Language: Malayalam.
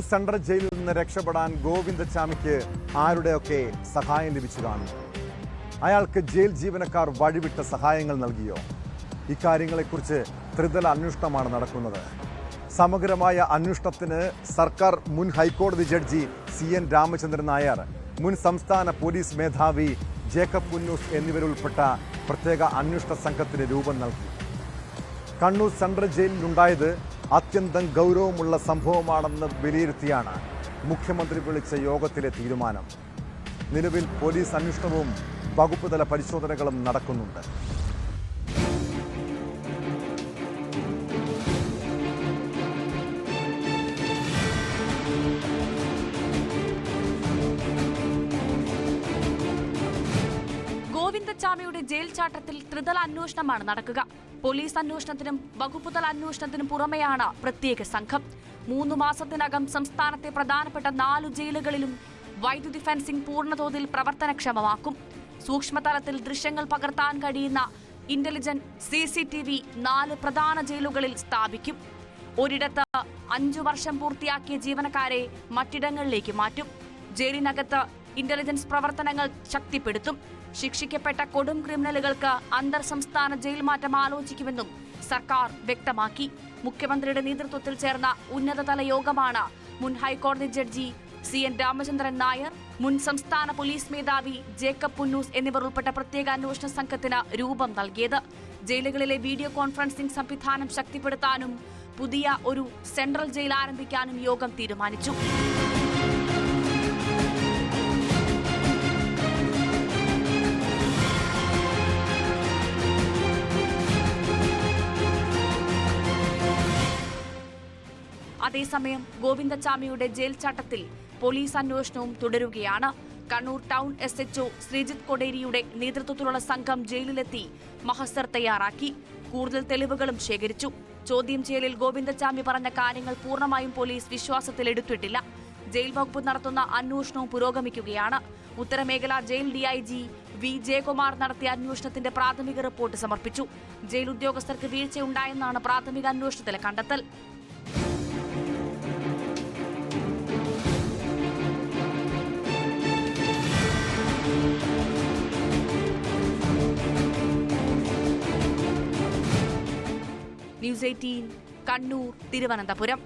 സെൻട്രൽ ജയിലിൽ നിന്ന് രക്ഷപ്പെടാൻ ഗോവിന്ദച്ചാമിക്ക് ആരുടെയൊക്കെ സഹായം ലഭിച്ചു കാണും. അയാൾക്ക് ജയിൽ ജീവനക്കാർ വഴിവിട്ട സഹായങ്ങൾ നൽകിയോ? ഇക്കാര്യങ്ങളെക്കുറിച്ച് ത്രിതല അന്വേഷണമാണ് നടക്കുന്നത്. സമഗ്രമായ അന്വേഷണത്തിന് സർക്കാർ മുൻ ഹൈക്കോടതി ജഡ്ജി CN രാമചന്ദ്രൻ നായർ, മുൻ സംസ്ഥാന പോലീസ് മേധാവി ജേക്കബ് പുന്നൂസ് എന്നിവരുൾപ്പെട്ട പ്രത്യേക അന്വേഷണ സംഘത്തിന് രൂപം നൽകി. കണ്ണൂർ സെൻട്രൽ ജയിലിലുണ്ടായത് അത്യന്തം ഗൗരവമുള്ള സംഭവമാണെന്ന് വിലയിരുത്തിയാണ് മുഖ്യമന്ത്രി വിളിച്ച യോഗത്തിലെ തീരുമാനം. നിലവിൽ പോലീസ് അന്വേഷണവും വകുപ്പ് തല പരിശോധനകളും നടക്കുന്നുണ്ട്. ഗോവിന്ദച്ചാമിയുടെ ജയിൽ ചാട്ടത്തിൽ ത്രിതല അന്വേഷണമാണ് നടക്കുക. പോലീസ് അന്വേഷണത്തിനും വകുപ്പുതല അന്വേഷണത്തിനും പുറമെയാണ് പ്രത്യേക സംഘം. 3 മാസത്തിനകം സംസ്ഥാനത്തെ പ്രധാനപ്പെട്ട 4 ജയിലുകളിലും വൈദ്യുതി ഫെൻസിംഗ് പൂർണ്ണതോതിൽ പ്രവർത്തനക്ഷമമാക്കും. സൂക്ഷ്മതലത്തിൽ ദൃശ്യങ്ങൾ പകർത്താൻ കഴിയുന്ന ഇന്റലിജന്റ് CCTV 4 പ്രധാന ജയിലുകളിൽ സ്ഥാപിക്കും. ഒരിടത്ത് 5 വർഷം പൂർത്തിയാക്കിയ ജീവനക്കാരെ മറ്റിടങ്ങളിലേക്ക് മാറ്റും. ജയിലിനകത്ത് ഇന്റലിജൻസ് പ്രവർത്തനങ്ങൾ ശക്തിപ്പെടുത്തും. ശിക്ഷിക്കപ്പെട്ട കൊടും ക്രിമിനലുകൾക്ക് അന്തർ സംസ്ഥാന ജയിൽ മാറ്റം ആലോചിക്കുമെന്നും സർക്കാർ വ്യക്തമാക്കി. മുഖ്യമന്ത്രിയുടെ നേതൃത്വത്തിൽ ചേർന്ന ഉന്നതതല യോഗമാണ് മുൻ ഹൈക്കോടതി ജഡ്ജി CN രാമചന്ദ്രൻ നായർ, മുൻ സംസ്ഥാന പോലീസ് മേധാവി ജേക്കബ് പുന്നൂസ് എന്നിവർ ഉൾപ്പെട്ട പ്രത്യേക അന്വേഷണ സംഘത്തിന് രൂപം നൽകിയത്. ജയിലുകളിലെ വീഡിയോ കോൺഫറൻസിംഗ് സംവിധാനം ശക്തിപ്പെടുത്താനും പുതിയ ഒരു സെൻട്രൽ ജയിൽ ആരംഭിക്കാനും യോഗം തീരുമാനിച്ചു. അതേസമയം ഗോവിന്ദച്ചാമിയുടെ ജയിൽ ചാട്ടത്തിൽ പോലീസ് അന്വേഷണവും തുടരുകയാണ്. കണ്ണൂർ ടൗൺ SHO ശ്രീജിത്ത് കൊടേരിയുടെ നേതൃത്വത്തിലുള്ള സംഘം ജയിലിലെത്തി മഹസർ തയ്യാറാക്കി. കൂടുതൽ തെളിവുകളും ശേഖരിച്ചു. ചോദ്യം ചെയ്യലിൽ ഗോവിന്ദച്ചാമി പറഞ്ഞ കാര്യങ്ങൾ പൂർണ്ണമായും പോലീസ് വിശ്വാസത്തിലെടുത്തിട്ടില്ല. ജയിൽ വകുപ്പ് നടത്തുന്ന അന്വേഷണവും പുരോഗമിക്കുകയാണ്. ഉത്തരമേഖല ജയിൽ DIG V ജയകുമാർ നടത്തിയ അന്വേഷണത്തിന്റെ പ്രാഥമിക റിപ്പോർട്ട് സമർപ്പിച്ചു. ജയിൽ ഉദ്യോഗസ്ഥർക്ക് വീഴ്ചയുണ്ടായെന്നാണ് പ്രാഥമിക അന്വേഷണത്തിലെ കണ്ടെത്തൽ. News 18 കണ്ണൂർ, തിരുവനന്തപുരം.